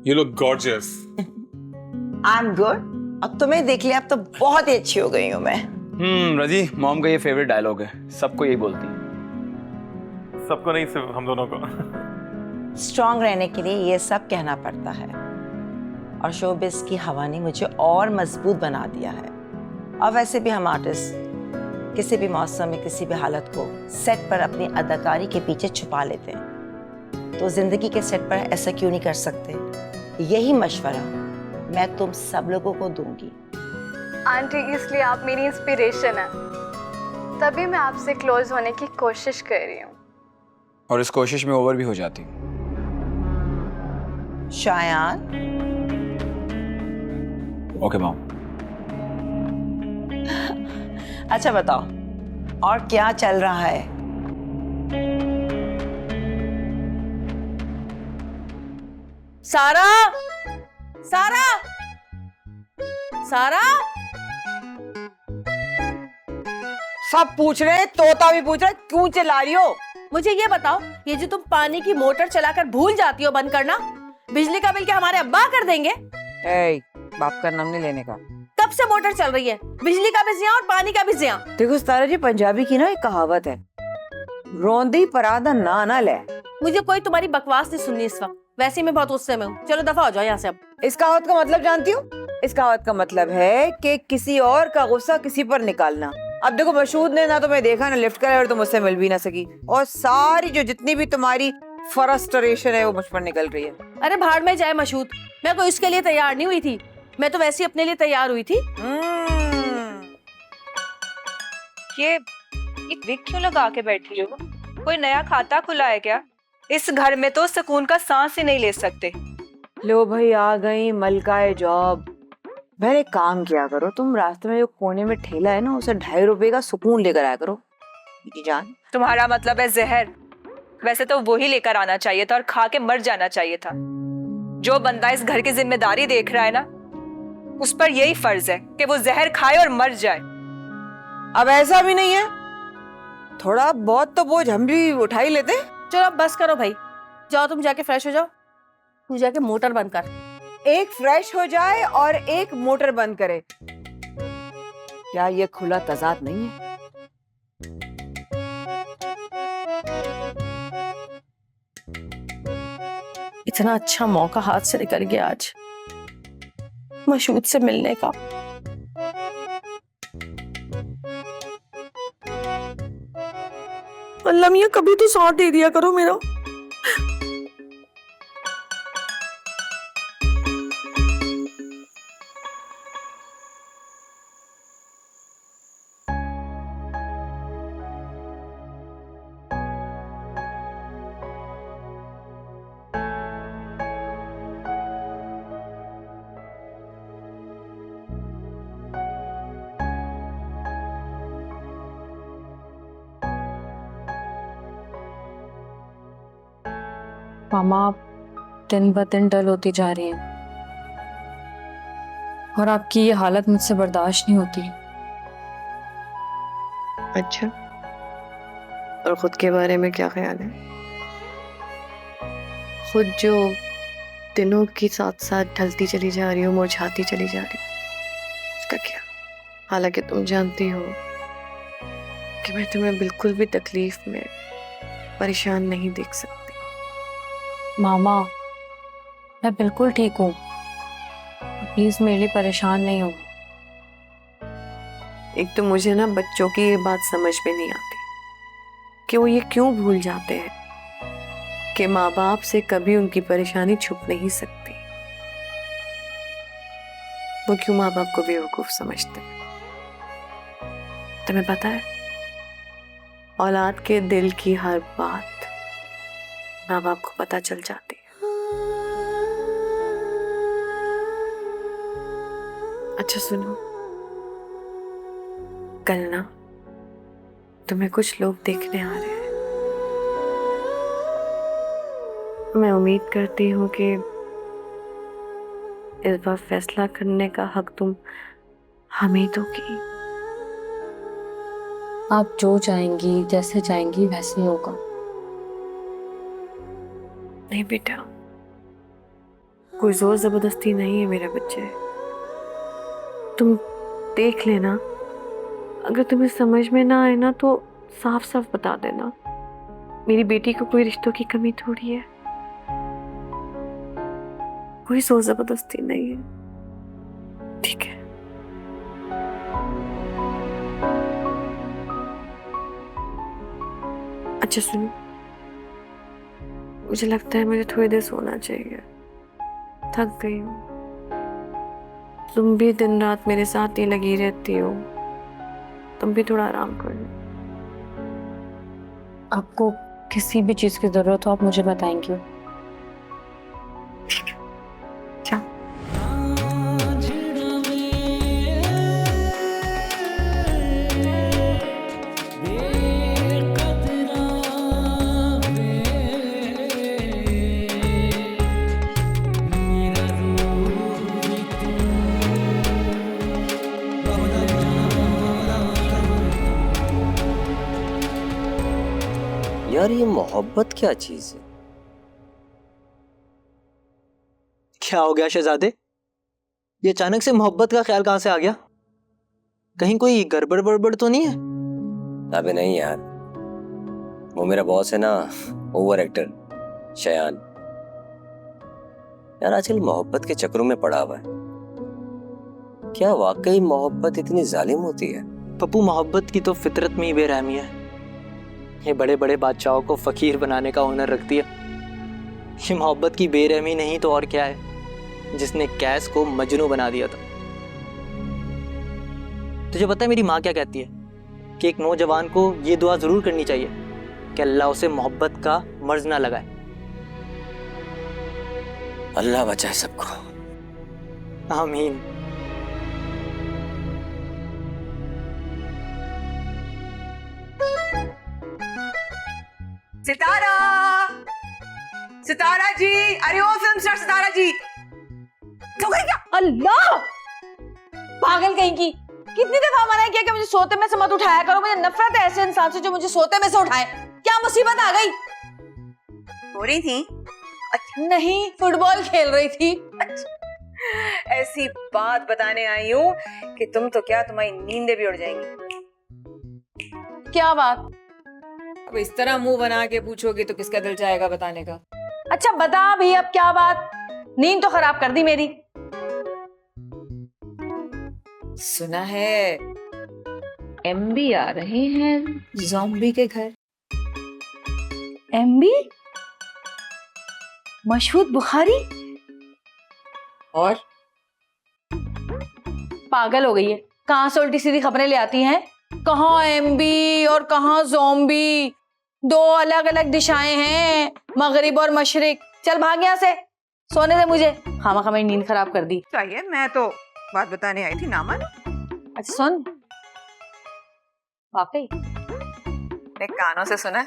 You look gorgeous. I'm good. अब तुम्हें देख लिया, अब तो बहुत ही अच्छी हो गई हूँ मैं। रजी, मॉम का ये फेवरेट डायलॉग है, सबको यही बोलती है। सबको नहीं, सिर्फ हम दोनों को। स्ट्रांग रहने के लिए ये सब कहना पड़ता है, और शोबिस की हवा ने मुझे और मजबूत बना दिया है। और वैसे भी हम आर्टिस्ट किसी भी मौसम में किसी भी हालत को सेट पर अपनी अदाकारी के पीछे छुपा लेते हैं, तो जिंदगी के सेट पर ऐसा क्यों नहीं कर सकते? यही मशवरा मैं तुम सब लोगों को दूंगी। आंटी, इसलिए आप मेरी इंस्पिरेशन है, तभी मैं आपसे क्लोज होने की कोशिश कर रही हूँ। और इस कोशिश में ओवर भी हो जाती। Shayan, okay mom. अच्छा बताओ, और क्या चल रहा है? सारा, सारा, सारा, सब पूछ रहे हैं, तोता भी पूछ रहा है, क्यों चिल्ला रही हो? मुझे ये बताओ, ये जो तुम पानी की मोटर चलाकर भूल जाती हो बंद करना, बिजली का बिल क्या हमारे अब्बा कर देंगे? बाप का नाम नहीं लेने का। कब से मोटर चल रही है, बिजली का भी जिया और पानी का भी जिया। देखो सारा जी, पंजाबी की ना एक कहावत है, रोंदी परादा ना ना ले। मुझे कोई तुम्हारी बकवास नहीं सुननी इस वक्त, वैसे ही मैं बहुत गुस्से में हूँ। चलो दफा हो जाओ यहाँ से अब। इस कहावत का मतलब जानती हो? इस कहावत का मतलब है कि किसी और का गुस्सा किसी पर निकालना। अब देखो, मशहूद ने ना तुम्हें देखा ना लिफ्ट कराया और तुम मुझसे मिल भी ना सकी, और सारी जो जितनी भी तुम्हारी फ्रस्ट्रेशन है वो मुझ पर निकल रही है। अरे भाड़ में जाए मशहूद, मैं कोई उसके लिए तैयार नहीं हुई थी, मैं तो वैसे ही अपने लिए तैयार हुई थी। ये विग क्यों लगा के बैठी हो? कोई नया खाता खुला है क्या? इस घर में तो सुकून का सांस ही नहीं ले सकते। लो भाई, आ गई मलकाए जॉब। मैंने काम किया करो, तुम रास्ते में जो कोने में ठेला है ना, उसे 2.5 रुपए का सुकून लेकर आया करो जी जान। तुम्हारा मतलब है जहर? वैसे तो वही लेकर आना चाहिए था और खा के मर जाना चाहिए था। जो बंदा इस घर की जिम्मेदारी देख रहा है ना, उस पर यही फर्ज है कि वो जहर खाए और मर जाए। अब ऐसा भी नहीं है, थोड़ा बहुत तो बोझ हम भी उठा ही लेते। चलो अब बस करो भाई, जाओ तुम जाके फ्रेश हो जाओ, तू जाके मोटर बंद कर। एक फ्रेश हो जाए और एक मोटर बंद करे, क्या ये खुला तजाद नहीं है? इतना अच्छा मौका हाथ से निकल गया आज मशहूद से मिलने का। अल्लाह मियां, कभी तो साथ दे दिया करो मेरा। मामा, आप दिन ब दिन डल होती जा रही हैं और आपकी ये हालत मुझसे बर्दाश्त नहीं होती। अच्छा, और खुद के बारे में क्या ख्याल है? खुद जो दिनों के साथ साथ ढलती चली जा रही हो, मुरझाती चली जा रही हो, उसका क्या? हालांकि तुम जानती हो कि मैं तुम्हें बिल्कुल भी तकलीफ में परेशान नहीं देख सकती। मामा, मैं बिल्कुल ठीक हूँ, प्लीज मेरे लिए परेशान नहीं हो। एक तो मुझे ना बच्चों की ये बात समझ में नहीं आती कि वो ये क्यों भूल जाते हैं कि माँ बाप से कभी उनकी परेशानी छुप नहीं सकती। वो क्यों माँ बाप को बेवकूफ समझते हैं? तुम्हें पता है, औलाद के दिल की हर बात माँ बाप को पता चल जाती है। अच्छा सुनो, कल ना तुम्हें कुछ लोग देखने आ रहे हैं। मैं उम्मीद करती हूँ कि इस बार फैसला करने का हक तुम हमें दोगी। आप जो चाहेंगी, जैसे चाहेंगी वैसे ही होगा। नहीं बेटा, कोई जोर जबरदस्ती नहीं है मेरे बच्चे। तुम देख लेना, अगर तुम्हें समझ में ना आए ना तो साफ साफ बता देना। मेरी बेटी को कोई रिश्तों की कमी थोड़ी है, कोई जोर जबरदस्ती नहीं है, ठीक है? अच्छा सुनो, मुझे लगता है मुझे थोड़ी देर सोना चाहिए, थक गई हूँ। तुम भी दिन रात मेरे साथ ही लगी रहती हो, तुम भी थोड़ा आराम कर लो। आपको किसी भी चीज की जरूरत हो आप मुझे बताएंगी। क्या? यार ये मोहब्बत क्या चीज है? क्या हो गया शहजादे? ये अचानक से मोहब्बत का ख्याल कहां से आ गया? कहीं कोई गड़बड़ बड़बड़ तो नहीं है? अबे नहीं यार, वो मेरा बॉस है ना, ओवर एक्टर शयान। यार आजकल मोहब्बत के चक्रों में पड़ा हुआ है। क्या वाकई मोहब्बत इतनी जालिम होती है? पप्पू, मोहब्बत की तो फितरत में ही बेरहमी है। ये बड़े बड़े बादशाहों को फकीर बनाने का हुनर रखती है। ये मोहब्बत की बेरहमी नहीं तो और क्या है, जिसने कैस को मजनू बना दिया था। तुझे पता है मेरी माँ क्या कहती है? कि एक नौजवान को ये दुआ जरूर करनी चाहिए कि अल्लाह उसे मोहब्बत का मर्ज ना लगाए। अल्लाह बचाए सबको। आमीन। सितारा, सितारा जी, अरे ओ फिल्म स्टार सितारा जी, तो गई क्या? अल्लाह, पागल कहीं की। कितनी दफा मना किया कि मुझे सोते में से मत उठाया करो। मुझे नफरत है ऐसे इंसान से जो मुझे सोते में से उठाए। क्या मुसीबत आ गई? हो रही थी? नहीं, फुटबॉल खेल रही थी। ऐसी बात बताने आई हूँ कि तुम तो क्या, तुम्हारी नींदें भी उड़ जाएंगी। क्या बात? अब इस तरह मुंह बना के पूछोगे तो किसका दिल चाहेगा बताने का? अच्छा बता भी, अब क्या बात? नींद तो खराब कर दी मेरी। सुना है एमबी आ रहे हैं ज़ॉम्बी के घर। एमबी? मशहूद बुखारी? और पागल हो गई है, कहां से उल्टी सीधी खबरें ले आती हैं। कहां एमबी और कहां ज़ॉम्बी, दो अलग अलग दिशाएं हैं, मगरिब और मशरिक। चल भाग यहाँ से, सोने दे मुझे। खामा मेरी नींद खराब कर दी। चाहिए, मैं तो बात बताने आई थी, ना मान। अच्छा सुन, वाकई ने कानों से सुना।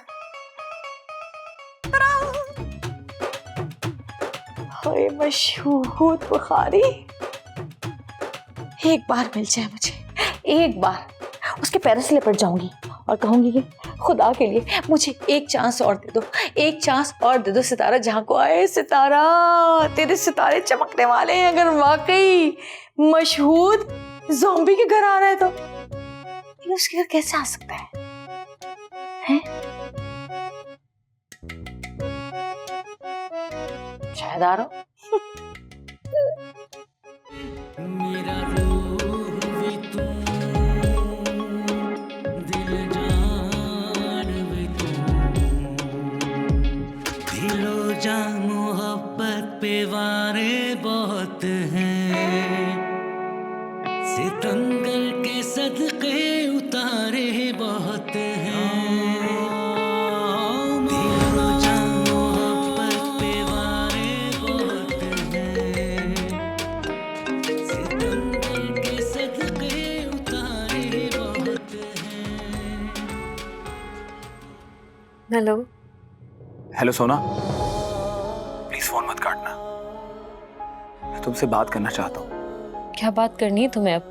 हाय मशहूद बुखारी, एक बार मिल जाए मुझे, एक बार उसके पैरों से लिपट जाऊंगी और कहूंगी कि खुदा के लिए मुझे एक चांस और दे दो, एक चांस और दे दो। सितारा जहां को आए, सितारा तेरे सितारे चमकने वाले हैं। अगर वाकई मशहूद ज़ॉम्बी के घर आ रहा है तो ये उसके घर कैसे आ सकता है? हैं? शायद आ रहा हो। मोहब्बत पे वारे बहुत हैं, सितंगर के सदके उतारे बहुत हैं। दिलो जान मोहब्बत पे वारे बहुत हैं, सितंगर के सदके उतारे बहुत हैं। हेलो। हेलो सोना, प्लीज फोन मत काटना, मैं तुमसे बात करना चाहता हूँ। क्या बात करनी है तुम्हें? अब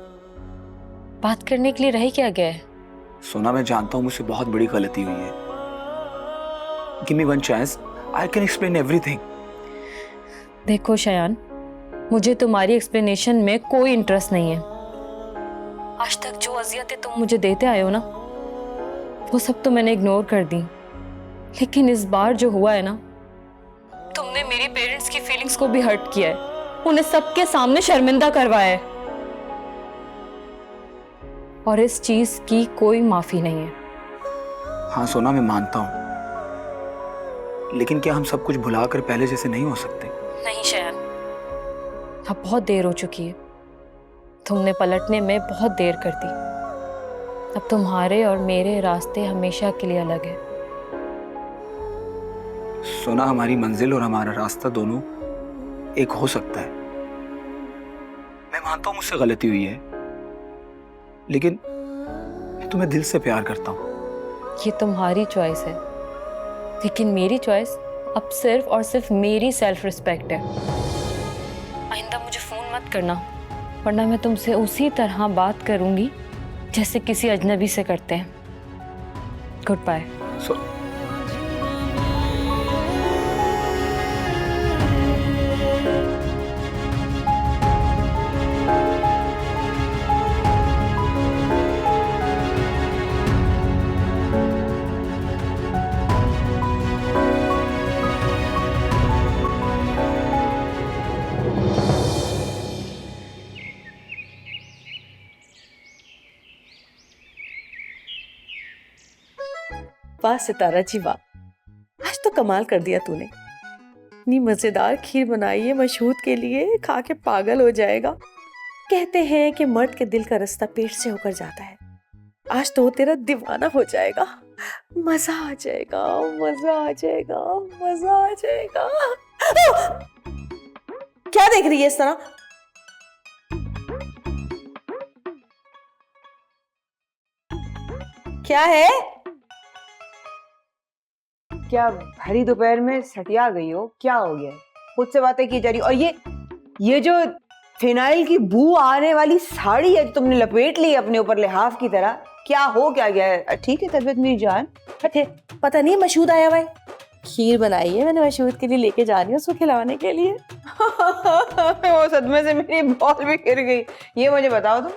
बात करने के लिए रह क्या गया है? सोना, मैं जानता हूँ मुझसे बहुत बड़ी गलती हुई है। Give me one chance, I can explain everything. देखो शयान, मुझे तुम्हारी एक्सप्लेनेशन में कोई इंटरेस्ट नहीं है। आज तक जो अजियतें तुम मुझे देते आए हो ना, वो सब तो मैंने इग्नोर कर दी। लेकिन इस बार जो हुआ है ना, तुमने मेरी पेरेंट्स की फीलिंग्स को भी हर्ट किया है, उन्हें सबके सामने शर्मिंदा करवाया है, और इस चीज की कोई माफी नहीं है। हाँ सोना, मैं मानता हूँ, लेकिन क्या हम सब कुछ भुलाकर पहले जैसे नहीं हो सकते? नहीं शयान, अब बहुत देर हो चुकी है। तुमने पलटने में बहुत देर कर दी। अब तुम्हारे और मेरे रास्ते हमेशा के लिए अलग है। सोना, हमारी मंजिल और हमारा रास्ता दोनों एक हो सकता है। मैं मानता हूँ मुझसे गलती हुई है, लेकिन मैं तुम्हें दिल से प्यार करता हूँ। ये तुम्हारी चॉइस है, लेकिन मेरी चॉइस अब सिर्फ और सिर्फ मेरी सेल्फ रिस्पेक्ट है। आइंदा मुझे फोन मत करना, वरना मैं तुमसे उसी तरह बात करूंगी जैसे किसी अजनबी से करते हैं। Good bye. वाह सितारा जी वाह, आज तो कमाल कर दिया तूने। इतनी मजेदार खीर बनाई है मशहूद के लिए, खा के पागल हो जाएगा। कहते हैं कि मर्द के दिल का रास्ता पेट से होकर जाता है। आज तो वो तेरा दीवाना हो जाएगा। मजा आ जाएगा, मजा आ जाएगा, मजा आ जाएगा। क्या देख रही है इस तरह? क्या है? क्या भरी दोपहर में सटिया गई हो? क्या हो गया? खुद से बातें की जा रही। और ये जो फिनाइल की बू आने वाली साड़ी है तुमने लपेट ली अपने ऊपर लिहाफ की तरह, क्या हो क्या गया है? ठीक है तबीयत मेरी जान? पता नहीं मशहूद आया हुआ है, खीर बनाई है मैंने मशहूद के लिए, लेके जा रही हूँ उसको खिलाने के लिए। वो सदमे से मेरी बॉल भी गिर गई। ये मुझे बताओ तुम,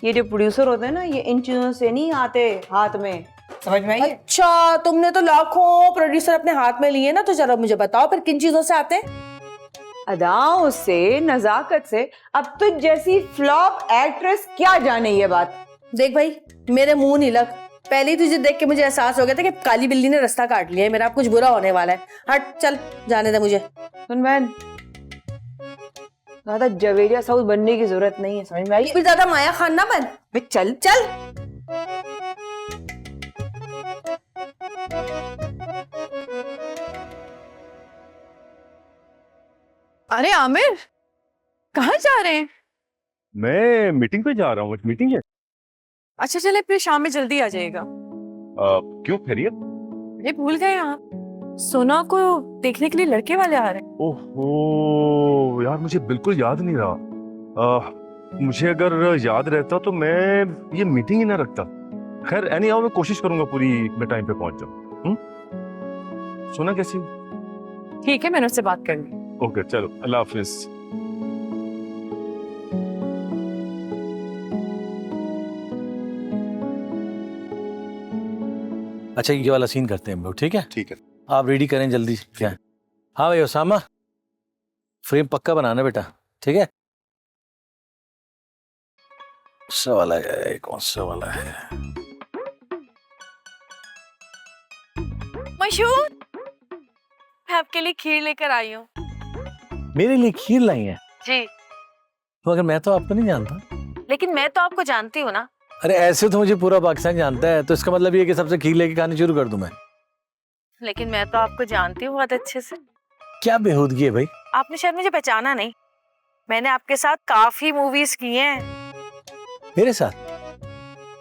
ये जो प्रोड्यूसर होते हैं ना, ये इन चीजों से नहीं आते हाथ में, समझ में आई? अच्छा, तुमने तो लाखों प्रोड्यूसर अपने हाथ में लिए ना, तो जरा मुझे बताओ फिर किन चीजों से आते हैं? अदाओं से, नजाकत से। अब तुझ जैसी फ्लॉप एक्ट्रेस क्या जाने ये बात। देख भाई, मेरे मुंह नहीं लग। पहले ही तुझे देख के मुझे एहसास हो गया था कि काली बिल्ली ने रास्ता काट लिया है मेरा, अब कुछ बुरा होने वाला है। हट, चल जाने दे मुझे। सुन बहन, ज्यादा जवेरिया साउथ बनने की जरूरत नहीं है, समझ में आई? फिर ज्यादा माया खान ना बन। चल चल। अरे आमिर, कहाँ जा रहे हैं? मैं मीटिंग पे जा रहा हूँ। मीटिंग है? अच्छा चले, फिर शाम में जल्दी आ जाएगा। क्यों, खैरियत? ये भूल गए आप, सोना को देखने के लिए लड़के वाले आ रहे हैं। ओहो यार, मुझे बिल्कुल याद नहीं रहा। मुझे अगर याद रहता तो मैं ये मीटिंग ही ना रखता। खैर एनी हाउ, मैं कोशिश करूंगा पूरी मैं टाइम पे पहुंच जाऊं। सोना कैसी? ठीक है, मैंने उससे बात कर ली। ओके चलो, अल्लाह हाफिज। अच्छा ये वाला सीन करते हैं हम लोग, ठीक है? ठीक है, आप रेडी करें जल्दी। क्या? हाँ भाई उसामा, फ्रेम पक्का बनाना बेटा, ठीक है? कौन सा वाला है? कौन सा वाला है? मशहूद, मैं आपके लिए खीर लेकर आई हूँ। मेरे लिए खीर लाई है? जी। तो अगर मैं तो आपको नहीं जानता। लेकिन मैं तो आपको जानती हूँ ना। अरे ऐसे तो मुझे पूरा पाकिस्तान जानता है, तो इसका मतलब ये कि सबसे खीर लेके खानी शुरू कर दूं मैं? लेकिन मैं तो आपको जानती हूँ बहुत अच्छे से। क्या बेहूदगी है भाई? आपने शायद मुझे पहचाना नहीं। मैंने आपके साथ काफी मूवीज की हैं। मेरे साथ?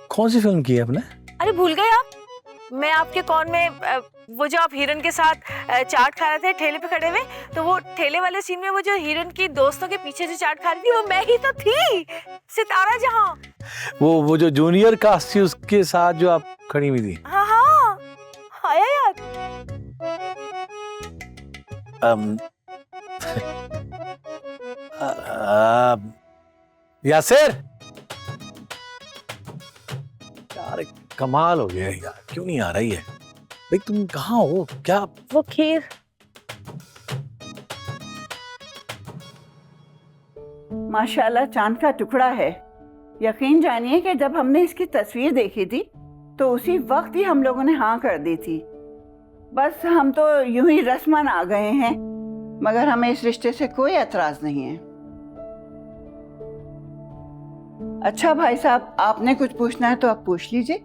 कौन सी फिल्म की है आपने? अरे भूल गए आप? मैं आपके कौन में वो जो आप हिरन के साथ चाट खा रहे थे ठेले पे खड़े हुए, तो वो ठेले वाले सीन में वो जो हिरन की दोस्तों के पीछे जो चाट खा रही थी, वो मैं ही तो थी, सितारा जहां। वो जो जूनियर कास्ट थी उसके साथ जो आप खड़ी हुई थी? हाँ हाँ, आया याद। यासिर, यार कमाल हो गया यार, क्यों नहीं आ रही है भाई? तुम कहाँ हो? क्या वो खीर माशाल्लाह चांद का टुकड़ा है। यकीन जानिए कि जब हमने इसकी तस्वीर देखी थी तो उसी वक्त ही हम लोगों ने हाँ कर दी थी। बस हम तो यूं ही रस्मन आ गए हैं, मगर हमें इस रिश्ते से कोई एतराज नहीं है। अच्छा भाई साहब, आपने कुछ पूछना है तो आप पूछ लीजिए।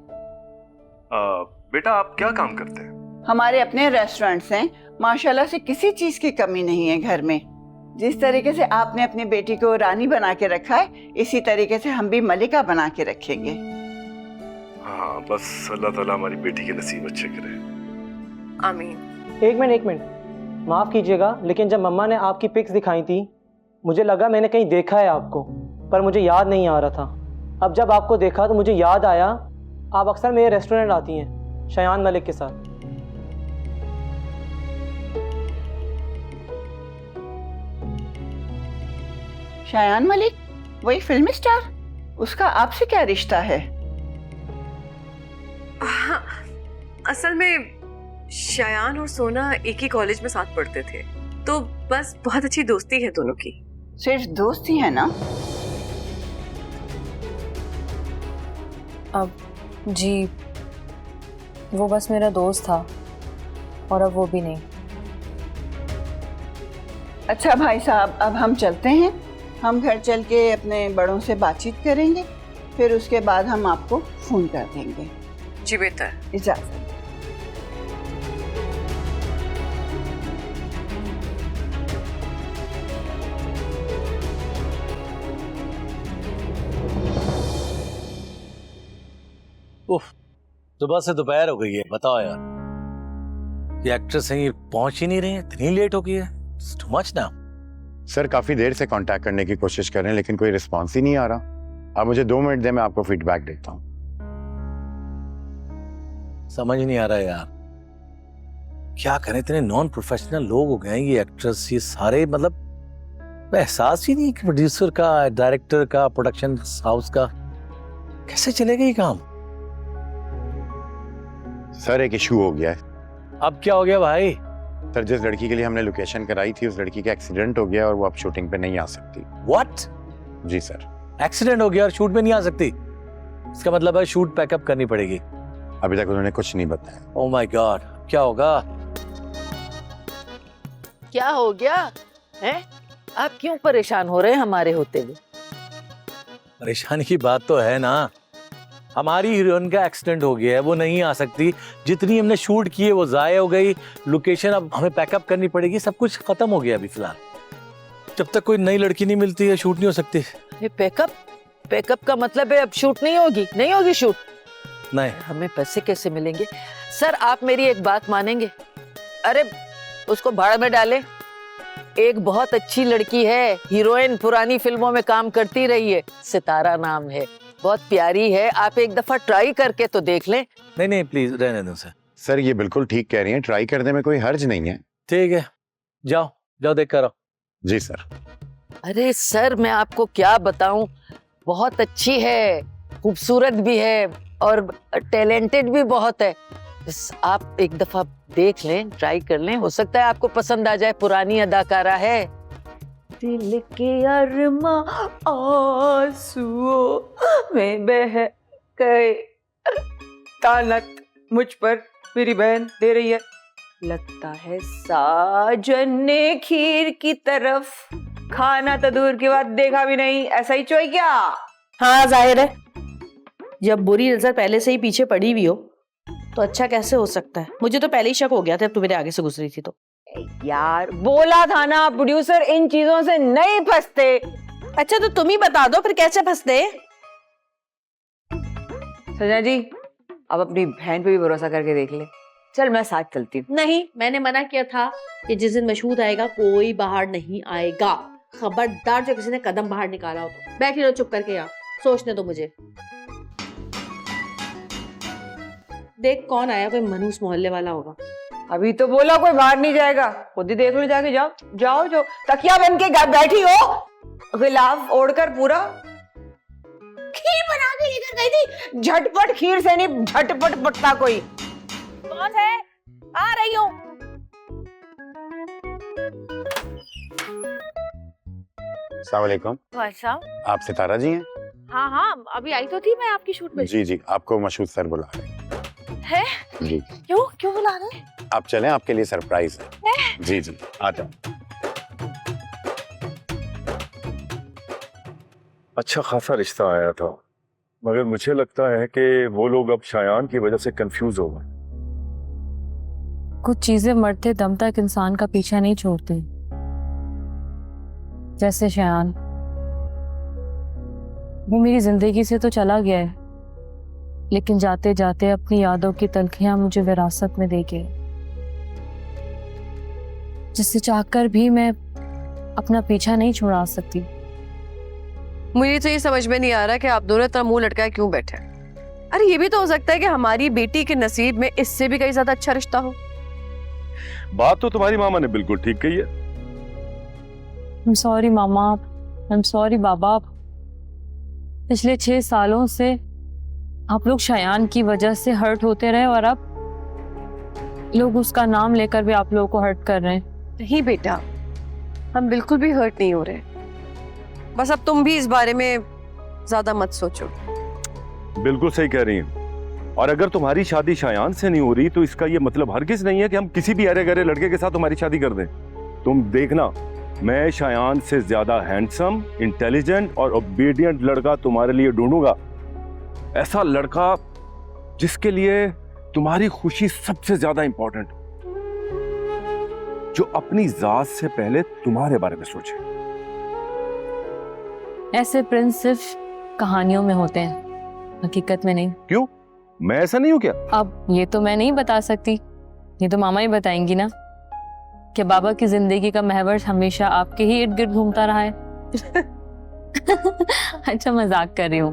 बेटा आप क्या काम करते हैं? हमारे अपने रेस्टोरेंट्स हैं, माशाल्लाह से किसी चीज की कमी नहीं है घर में। जिस तरीके से आपने अपनी बेटी को रानी बना के रखा है, इसी तरीके से हम भी मलिका बना के रखेंगे। हाँ, बस अल्लाह ताला हमारी बेटी के नसीब अच्छे करे। आमीन। एक मिनट, माफ़ कीजिएगा, लेकिन जब मम्मा ने आपकी पिक्स दिखाई थी मुझे लगा मैंने कहीं देखा है आपको, पर मुझे याद नहीं आ रहा था। अब जब आपको देखा तो मुझे याद आया आप अक्सर मेरे रेस्टोरेंट आती हैं शयान मलिक के साथ। शयान मलिक, वही फिल्मी स्टार, उसका आपसे क्या रिश्ता है? हाँ, असल में शयान और सोना एक ही कॉलेज में साथ पढ़ते थे, तो बस बहुत अच्छी दोस्ती है दोनों की। सिर्फ दोस्ती है ना? अब जी, वो बस मेरा दोस्त था और अब वो भी नहीं। अच्छा भाई साहब, अब हम चलते हैं। हम घर चल के अपने बड़ों से बातचीत करेंगे, फिर उसके बाद हम आपको फोन कर देंगे। जी बेहतर। इजाजत। उफ, सुबह से दोपहर हो गई है। बताओ यार, ये एक्ट्रेस है, ये पहुंच ही नहीं रही है, इतनी लेट हो गई है। टू मच ना। सर काफी देर से कांटेक्ट करने की कोशिश कर रहे हैं लेकिन कोई रिस्पांस ही नहीं आ रहा। आप मुझे 2 मिनट दें, मैं आपको फीडबैक देता हूँ। समझ नहीं आ रहा यार, क्या करें, इतने नॉन प्रोफेशनल लोग हो गए हैं ये एक्ट्रेस, ये सारे, मतलब एहसास ही नहीं कि प्रोड्यूसर का, डायरेक्टर का, प्रोडक्शन हाउस का कैसे चलेगा ये काम। सर एक इशू हो गया है। अब क्या हो गया भाई? सर जिस लड़की के लिए हमने लोकेशन कराई थी उस लड़की का एक्सीडेंट हो गया और वो अब शूटिंग पे नहीं आ सकती। व्हाट? Ji sir. एक्सीडेंट हो गया और शूट में नहीं आ सकती? इसका मतलब है शूट पैकअप करनी पड़ेगी। अभी तक उन्होंने कुछ नहीं बताया। ओह माय गॉड, क्या होगा? क्या हो गया है? आप क्यों परेशान हो रहे हैं हमारे होते हुए? परेशानी की बात तो है ना, हमारी हीरोइन का एक्सीडेंट हो गया है, वो नहीं आ सकती। जितनी हमने शूट की है वो जाया हो गई, लोकेशन अब हमें पैकअप करनी पड़ेगी, सब कुछ खत्म हो गया अभी फिलहाल। जब तक कोई नई लड़की नहीं मिलती है शूट नहीं हो सकती। ये पैकअप का मतलब है अब शूट नहीं होगी शूट? नहीं। हमें पैसे कैसे मिलेंगे? सर आप मेरी एक बात मानेंगे? अरे उसको भाड़ में डालें। एक बहुत अच्छी लड़की है, हीरोइन, पुरानी फिल्मों में काम करती रही है, सितारा नाम है, बहुत प्यारी है, आप एक दफा ट्राई करके तो देख लें। नहीं प्लीज रहने दो सर। सर ये बिल्कुल ठीक कह रही हैं, ट्राई करने में कोई हर्ज नहीं है। ठीक है, जाओ देख कर आओ। जी सर। अरे सर मैं आपको क्या बताऊं, बहुत अच्छी है, खूबसूरत भी है और टैलेंटेड भी बहुत है। बस आप एक दफा देख लें, ट्राई कर लें, हो सकता है आपको पसंद आ जाए। पुरानी अदाकारा है। दिल के अरमा आंसुओं में बह गए, तानत मुझ पर मेरी बहन दे रही है, लगता है साजन ने खीर की तरफ, खाना तो दूर की बात देखा भी नहीं, ऐसा ही चोई क्या? हाँ जाहिर है, जब बुरी नजर पहले से ही पीछे पड़ी हुई हो तो अच्छा कैसे हो सकता है? मुझे तो पहले ही शक हो गया था जब तू मेरे आगे से गुजरी थी तो। यार बोला था ना, प्रोड्यूसर इन चीजों से नहीं फंसते। अच्छा तो तुम ही बता दो फिर कैसे फंसते? सजना जी अब अपनी बहन पे भी भरोसा करके देख ले। चल मैं साथ चलती हूँ। नहीं, मैंने मना किया था कि जिस दिन मशहूद आएगा कोई बाहर नहीं आएगा। खबरदार जो किसी ने कदम बाहर निकाला हो तो। बैठी रहो चुप करके, यहाँ सोचने दो मुझे। देख कौन आया, कोई मनूस मोहल्ले वाला होगा। अभी तो बोला कोई बाहर नहीं जाएगा, खुद ही देख लो, जाके जाओ जो तकिया बन के बैठी हो। गिलाफ ओढ़कर पूरा खीर बना के लेकर गई थी। झटपट खीर से नहीं, झटपट पटता कोई। कौन है? आ रही हूँ। अस्सलाम वालेकुम। भाई साहब। आप सितारा जी हैं? हाँ हाँ, अभी आई तो थी मैं आपकी शूट पे। जी जी, आपको मशहूद सर बुला रहे है? जी। क्यों क्यों बुला रहे हैं? आप चलें, आपके लिए सरप्राइज है। जी जी, आते हैं। अच्छा खासा रिश्ता आया था, मगर मुझे लगता है कि वो लोग अब शायान की वजह से कंफ्यूज हो गए। कुछ चीजें मरते दम तक इंसान का पीछा नहीं छोड़ती, जैसे शायान। वो मेरी जिंदगी से तो चला गया है, लेकिन जाते जाते अपनी यादों की तलखियां मुझे विरासत में दे गए, जिससे चाहकर भी मैं अपना पीछा नहीं छुड़ा सकती। मुझे तो ये समझ में नहीं आ रहा कि आप दोनों इतना मुंह लटकाए क्यों बैठे हैं। अरे ये भी तो हो सकता है कि हमारी बेटी के नसीब में इससे भी कहीं ज्यादा अच्छा रिश्ता हो। बात तो तुम्हारी मामा ने बिल्कुल ठीक कही है। I'm sorry mama, I'm sorry बाबा। पिछले 6 सालों से आप लोग शायान की वजह से हर्ट होते रहे और अब लोग उसका नाम लेकर भी आप लोगों को हर्ट कर रहे हैं। नहीं बेटा, हम बिल्कुल भी हर्ट नहीं हो रहे। बस अब तुम भी इस बारे में ज्यादा मत सोचो। बिल्कुल सही कह रही हैं। और अगर तुम्हारी शादी शायान से नहीं हो रही तो इसका ये मतलब हरगिज नहीं है कि हम किसी भी अरे गरे लड़के के साथ तुम्हारी शादी कर दें। तुम देखना, मैं शायान से ज्यादा हैंडसम, इंटेलिजेंट और ओबीडियंट लड़का तुम्हारे लिए ढूंढूंगा। ऐसा लड़का जिसके लिए तुम्हारी खुशी सबसे ज्यादा इंपॉर्टेंट, जो अपनी जात से पहले तुम्हारे बारे में सोचे। ऐसे प्रिंस सिर्फ कहानियों में होते हैं, हकीकत में नहीं। क्यों? मैं ऐसा नहीं हूं क्या? अब ये तो मैं नहीं बता सकती, ये तो मामा ही बताएंगी ना कि बाबा की जिंदगी का महवर हमेशा आपके ही इर्द गिर्द घूमता रहा है। अच्छा मजाक कर रही हूँ।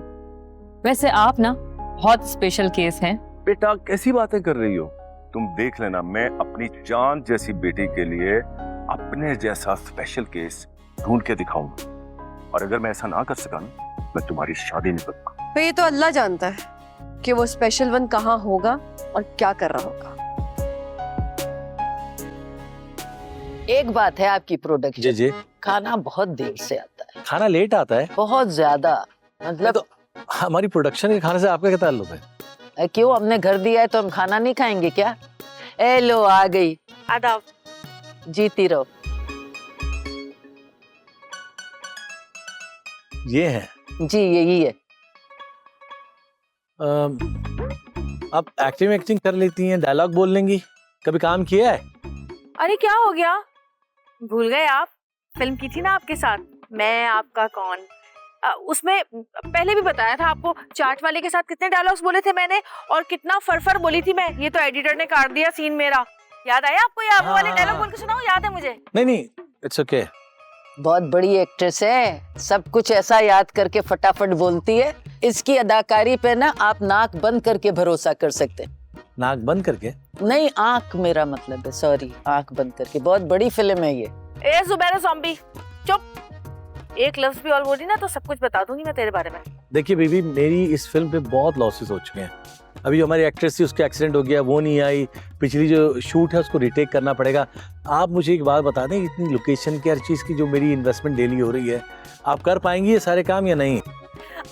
वैसे आप ना बहुत स्पेशल केस हैं। बेटा कैसी बातें कर रही हो? तुम देख लेना, मैं अपनी जान जैसी बेटी के लिए अपने जैसा स्पेशल केस ढूंढ के दिखाऊंगा। और अगर मैं ऐसा ना कर सका ना, मैं तुम्हारी शादी नहीं करूंगा। तो ये तो अल्लाह जानता है कि वो स्पेशल वन कहाँ होगा और क्या कर रहा होगा। एक बात है आपकी प्रोडक्शन, जी जी, खाना बहुत देर से आता है, खाना लेट आता है बहुत ज्यादा। मतलब तो हमारी प्रोडक्शन के खाने से आपका क्या ताल्लुक है? क्यों, हमने घर दिया है तो हम खाना नहीं खाएंगे क्या? ए लो आ गई। आदाब। जीती रहो। ये है जी, यही है। आप एक्टिंग कर लेती हैं, डायलॉग बोल लेंगी, कभी काम किया है? अरे क्या हो गया, भूल गए आप? फिल्म की थी ना आपके साथ, मैं आपका कौन। उसमें पहले भी बताया था आपको, चाट वाले के साथ कितने डायलॉग्स बोले थे मैंने और कितना फरफर बोली थी मैं। ये तो एडिटर ने काट दिया सीन मेरा। याद आया आपको? ये वाले डायलॉग बोल के सुनाओ, याद है मुझे? नहीं, इट्स ओके। बहुत बड़ी एक्ट्रेस है, सब कुछ ऐसा याद करके फटाफट बोलती है। इसकी अदाकारी पे ना आप नाक बंद करके भरोसा कर सकते हैं। नाक बंद करके? नहीं, आंख मेरा मतलब है, सॉरी, आंख बंद करके। बहुत बड़ी फिल्म है ये। ए जुबैर ज़ॉम्बी, चुप। एक लफ्ज भी और बोली ना तो सब कुछ बता दूंगी मैं तेरे बारे में। देखिए बेबी, मेरी इस फिल्म पे बहुत लॉसेस हो चुके हैं। अभी जो हमारी एक्ट्रेस थी उसके एक्सीडेंट हो गया, वो नहीं आई। पिछली जो शूट है उसको रिटेक करना पड़ेगा। आप मुझे एक बात बता दें, इतनी लोकेशन की हर चीज़ की जो मेरी इन्वेस्टमेंट डेली हो रही है, आप कर पाएंगी ये सारे काम या नहीं?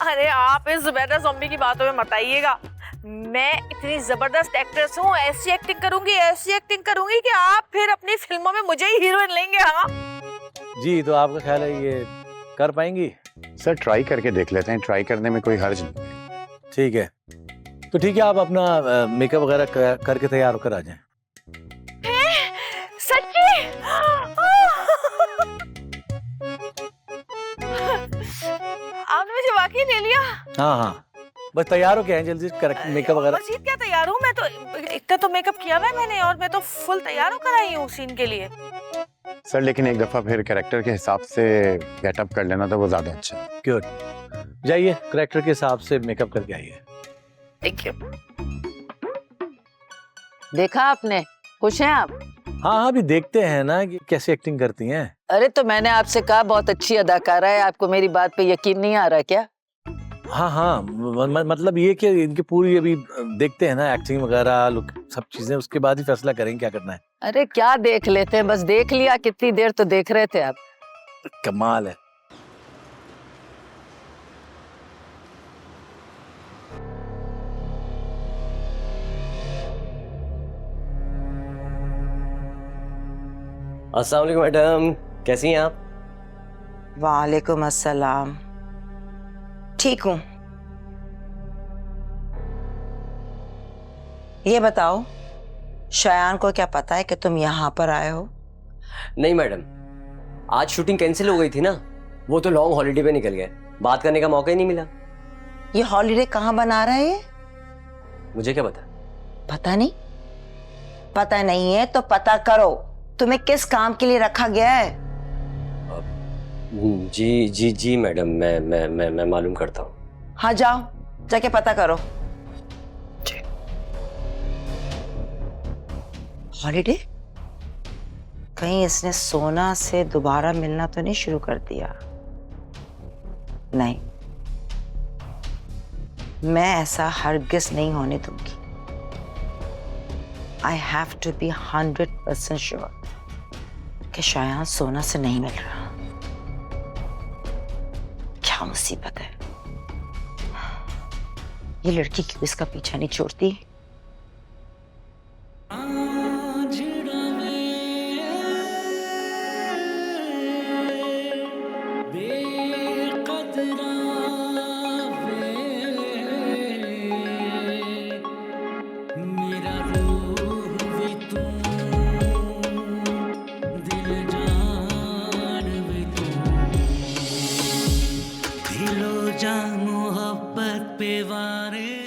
अरे आप इस जुबैदा ज़ॉम्बी की बातों में मत आइएगा। मैं इतनी जबरदस्त एक्ट्रेस हूँ, ऐसी एक्टिंग करूंगी कि आप फिर अपनी फिल्मों में मुझे ही हीरोइन लेंगे। हाँ जी, तो आपका ख्याल है ये कर पाएंगी? सर ट्राई करके देख लेते हैं, ट्राई करने में कोई हर्ज नहीं। ठीक है, तो ठीक है, आप अपना मेकअप वगैरह करके तैयार होकर आ जाएं। सच्ची? आपने मुझे वाकई ले लिया? हाँ, बस तैयार हो के आए जल्दी, करेक्ट मेकअप वगैरह। मजीद क्या तैयार हूँ मैं तो, इतना तो मेकअप किया हुआ है मैंने और मैं तो फुल तैयार होकर आई हूँ सीन के लिए। सर लेकिन एक दफा फिर कैरेक्टर के हिसाब से गेटअप कर लेना तो वो ज्यादा अच्छा है। गुड, जाइए कैरेक्टर के हिसाब से मेकअप करके आइए। Thank you. देखा आपने, खुश हैं आप? हाँ हाँ, अभी देखते हैं ना कि कैसे एक्टिंग करती हैं। अरे तो मैंने आपसे कहा बहुत अच्छी अदाकारा है, आपको मेरी बात पे यकीन नहीं आ रहा क्या? हाँ हाँ, मतलब ये कि इनकी पूरी अभी देखते हैं ना एक्टिंग वगैरह सब चीजें, उसके बाद ही फैसला करेंगे क्या करना है। अरे क्या देख लेते हैं, बस देख लिया, कितनी देर तो देख रहे थे आप। कमाल है। अस्सलाम वालेकुम मैडम, कैसी हैं आप? वालेकुम अस्सलाम। ठीक हूँ। ये बताओ, शयान को क्या पता है कि तुम यहाँ पर आए हो? नहीं मैडम, आज शूटिंग कैंसिल हो गई थी ना, वो तो लॉन्ग हॉलीडे पे निकल गए, बात करने का मौका ही नहीं मिला। ये हॉलीडे कहाँ बना रहा है ये? मुझे क्या पता? पता नहीं? पता नहीं है तो पता करो, तुम्हें किस काम के लिए रखा गया है? जी जी जी मैडम, मैं मालूम करता हूँ। हाँ जाओ, जाके पता करो। हॉलीडे? कहीं इसने सोना से दोबारा मिलना तो नहीं शुरू कर दिया? नहीं, मैं ऐसा हरगिज नहीं होने दूंगी। I have to be 100% sure कि शायद सोना से नहीं मिल रहा। क्या मुसीबत है, ये लड़की क्यों इसका पीछा नहीं छोड़ती?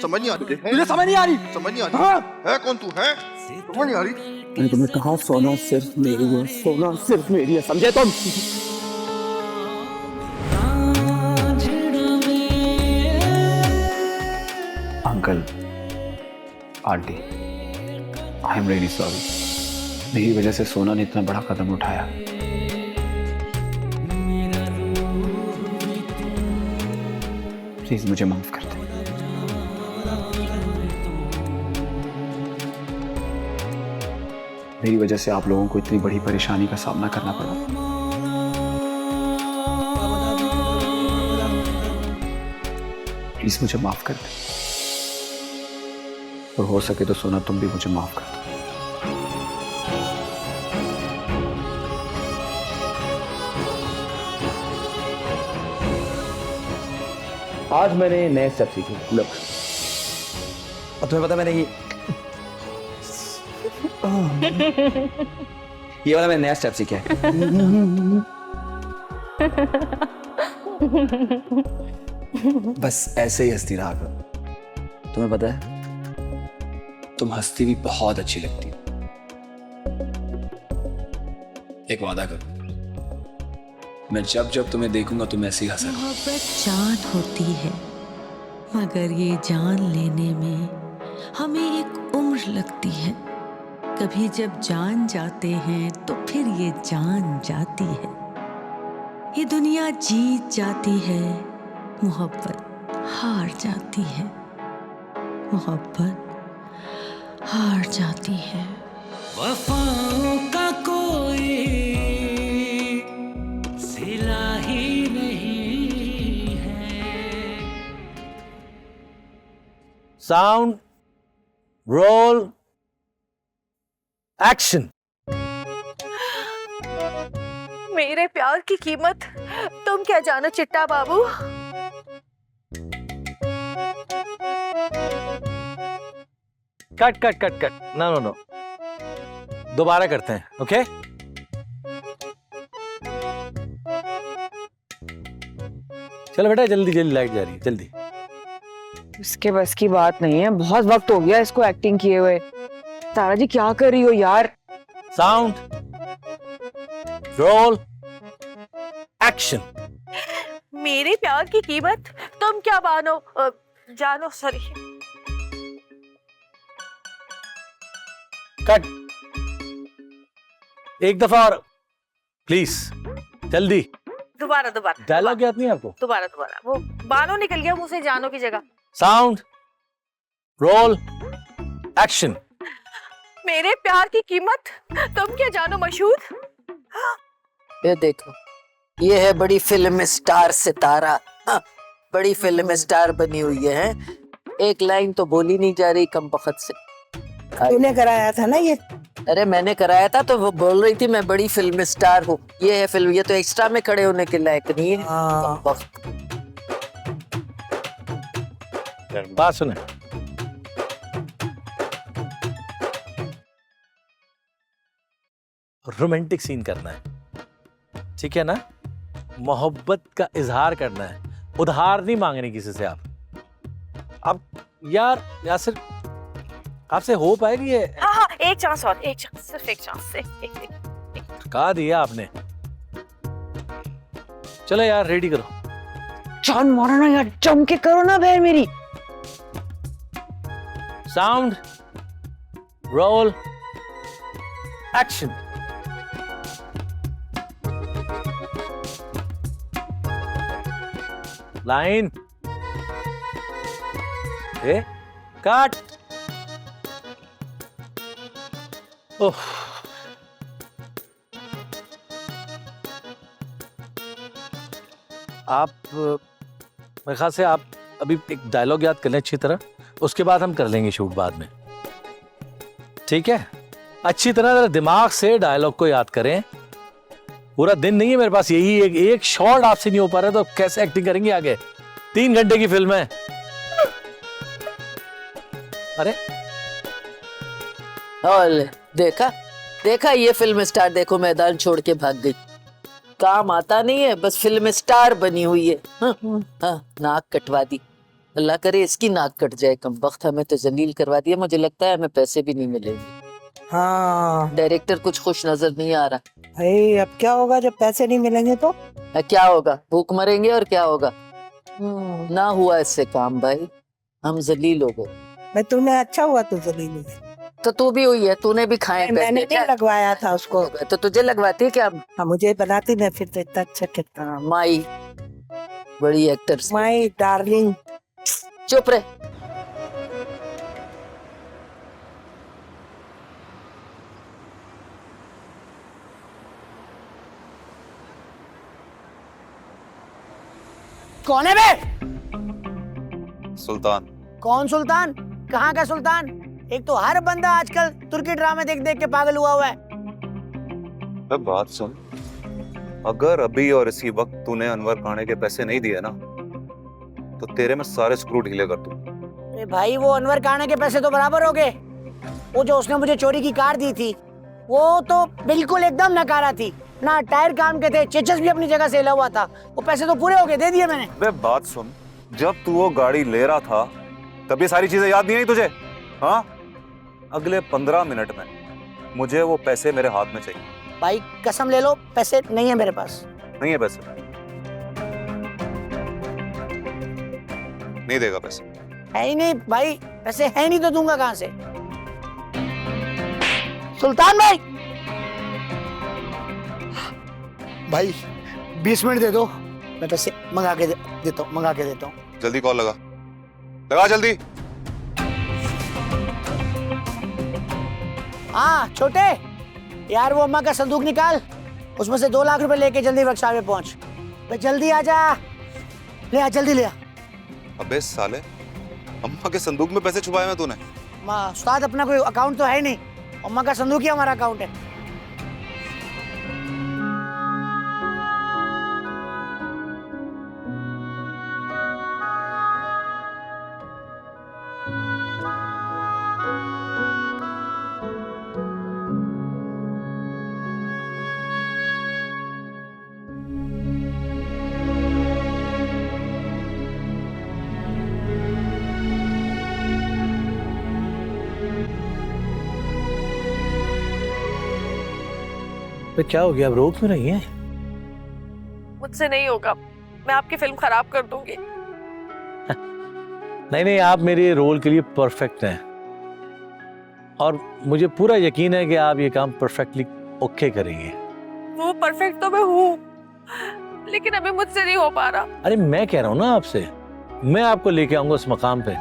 समझ नहीं आ रही तुझे समझ नहीं आ रही हाँ? है कौन तू है? समझ नहीं आ रही। मैंने तुम्हें कहा सोना सिर्फ मेरी है, सोना सिर्फ मेरी है, समझे तुम? Uncle, aunty, I am really sorry. मेरी वजह से सोना ने इतना बड़ा कदम उठाया। प्लीज मुझे माफ कर दे। मेरी वजह से आप लोगों को इतनी बड़ी परेशानी का सामना करना पड़ा। प्लीज मुझे माफ कर दे, और हो सके तो सोना तुम भी मुझे माफ कर दो। आज मैंने नए स्टेप सीखे। लुक, अब तुम्हें पता मैंने ये वाला मैंने नया स्टेप सीखा है। बस ऐसे ही हंसती रहा करो। तुम्हें पता है तुम हंसती भी बहुत अच्छी लगती है। एक वादा करो, मैं जब जब तुम्हें देखूंगा तुम ऐसे ही हंसा करो। मोहब्बत जान होती है, मगर ये जान लेने में हमें एक उम्र लगती है। कभी जब जान जाते हैं तो फिर ये जान जाती है। ये दुनिया जीत जाती है, मोहब्बत हार जाती है। मोहब्बत हार जाती है। वफाओं का कोई सिला ही नहीं है। Sound roll action. मेरे प्यार की कीमत तुम क्या जानो चिट्टा बाबू। Cut cut cut cut, no no no, दोबारा करते हैं। ओके, चलो बेटा, जल्दी जल्दी, लाइट जा रही है, जल्दी। इसके बस की बात नहीं है, बहुत वक्त हो गया इसको एक्टिंग किए हुए। तारा जी क्या कर रही हो यार? Sound roll action. मेरे प्यार की कीमत तुम क्या जानो सॉरी। कट। एक दफा और प्लीज, जल्दी। दोबारा डायलॉग याद नहीं है आपको? दोबारा वो बानो निकल गया मुंह से जानो की जगह। Sound, roll, action. मेरे प्यार की कीमत तुम क्या जानो मशहूद। ये देखो, ये है बड़ी फिल्म स्टार सितारा। हाँ, बड़ी फिल्म स्टार बनी हुई है। एक लाइन तो बोली नहीं जा रही कमबख्त से। तूने कराया था ना ये? अरे मैंने कराया था तो वो बोल रही थी मैं बड़ी फिल्म स्टार हूँ। ये है फिल्म, ये तो एक्स्ट्रा में खड़े होने के लायक नहीं है। कमबख्त। बात सुने, रोमांटिक सीन करना है, ठीक है ना? मोहब्बत का इजहार करना है, उधार नहीं मांगनी किसी से। आप अब यार यासिर, आपसे हो पाएगी ये? हाँ, एक चांस और, एक चांस, सिर्फ एक चांस से। थका दिया आपने। चलो यार, रेडी करो। जान मारो ना यार, जम के करो ना बहन मेरी। Sound, roll, action. Line, cut. Oh, आप मेरे ख्याल से आप अभी एक डायलॉग याद कर लें अच्छी तरह, उसके बाद हम कर लेंगे शूट बाद में, ठीक है? अच्छी तरह जरा दिमाग से डायलॉग को याद करें। पूरा दिन नहीं है मेरे पास, यही एक शॉट आपसे नहीं हो पा रहा तो कैसे एक्टिंग करेंगे आगे? 3 घंटे की फिल्म है। अरे और देखा ये फिल्म स्टार, देखो मैदान छोड़ के भाग गई। काम आता नहीं है, बस फिल्म स्टार बनी हुई है। हाँ, नाक कटवा दी। अल्लाह करे इसकी नाक कट जाए। कमबख्त, हमें तो जलील करवा दिया। मुझे लगता है हमें पैसे भी नहीं मिलेंगे। हाँ, डायरेक्टर कुछ खुश नजर नहीं आ रहा। भाई अब क्या होगा जब पैसे नहीं मिलेंगे तो? क्या होगा? भूख मरेंगे और क्या होगा? ना हुआ इससे काम भाई, हम जलील हो गए। मैं तूने अच्छा हुआ तू जलील हुई। तो तू भी हुई है, तूने भी खाए। मैंने नहीं लगवाया था उसको। तो तुझे लगवाती क्या? हाँ, मुझे बनाती मैं फिर तो इतना अच्छा कितना। माई बड़ी एक्टर, माई डार्लिंग। चुप रहे। कौन है बे? सुल्तान। कौन सुल्तान? कहाँ का सुल्तान? एक तो हर बंदा आजकल तुर्की ड्रामे देख देख के पागल हुआ है। अब बात सुन, अगर अभी और इसी वक्त तूने अनवर खाने के पैसे नहीं दिए ना तो तेरे में सारे स्क्रू ढीले कर दूं। अरे भाई, वो अनवर खाने के पैसे तो बराबर हो गए। वो जो उसने मुझे चोरी की कार दी थी वो तो बिल्कुल एकदम नकारा थी ना। टायर काम के थे, चेचस भी अपनी जगह से हिला हुआ था। वो पैसे तो पूरे हो गए, दे दिए मैंने। बे बात सुन, जब तू वो गाड़ी ले रहा था तब ये सारी चीजें याद नहीं आई तुझे? हाँ, अगले 15 मिनट में मुझे वो पैसे मेरे हाथ में चाहिए। भाई कसम ले लो, पैसे नहीं है मेरे पास। नहीं है पैसे? नहीं देगा पैसे? है ही नहीं भाई, पैसे है नहीं तो दूंगा कहाँ से? सुल्तान भाई, भाई 20 मिनट दे दो, मैं पैसे मंगा के देता हूँ। जल्दी कॉल लगा जल्दी। हाँ छोटे यार, वो अम्मा का संदूक निकाल, उसमें से 2 लाख रुपए लेके जल्दी वर्कशॉप में पहुंच। भाई जल्दी आ जा, ले आ, जल्दी ले आ। अबे साले, अम्मा के संदूक में पैसे छुपाए हैं तूने? माँ उस्ताद, अपना कोई अकाउंट तो है नहीं, अम्मा का संदूक ही हमारा अकाउंट है। तो क्या हो गया? अब रोक क्यों रही है? मुझसे नहीं होगा, मैं आपकी फिल्म खराब कर दूंगी। नहीं, आप मेरे रोल के लिए परफेक्ट हैं और मुझे पूरा यकीन है कि आप ये काम परफेक्टली ओके करेंगे। वो परफेक्ट तो मैं हूँ, लेकिन अभी मुझसे नहीं हो पा रहा। अरे मैं कह रहा हूँ ना आपसे, मैं आपको लेके आऊंगा उस मकाम पे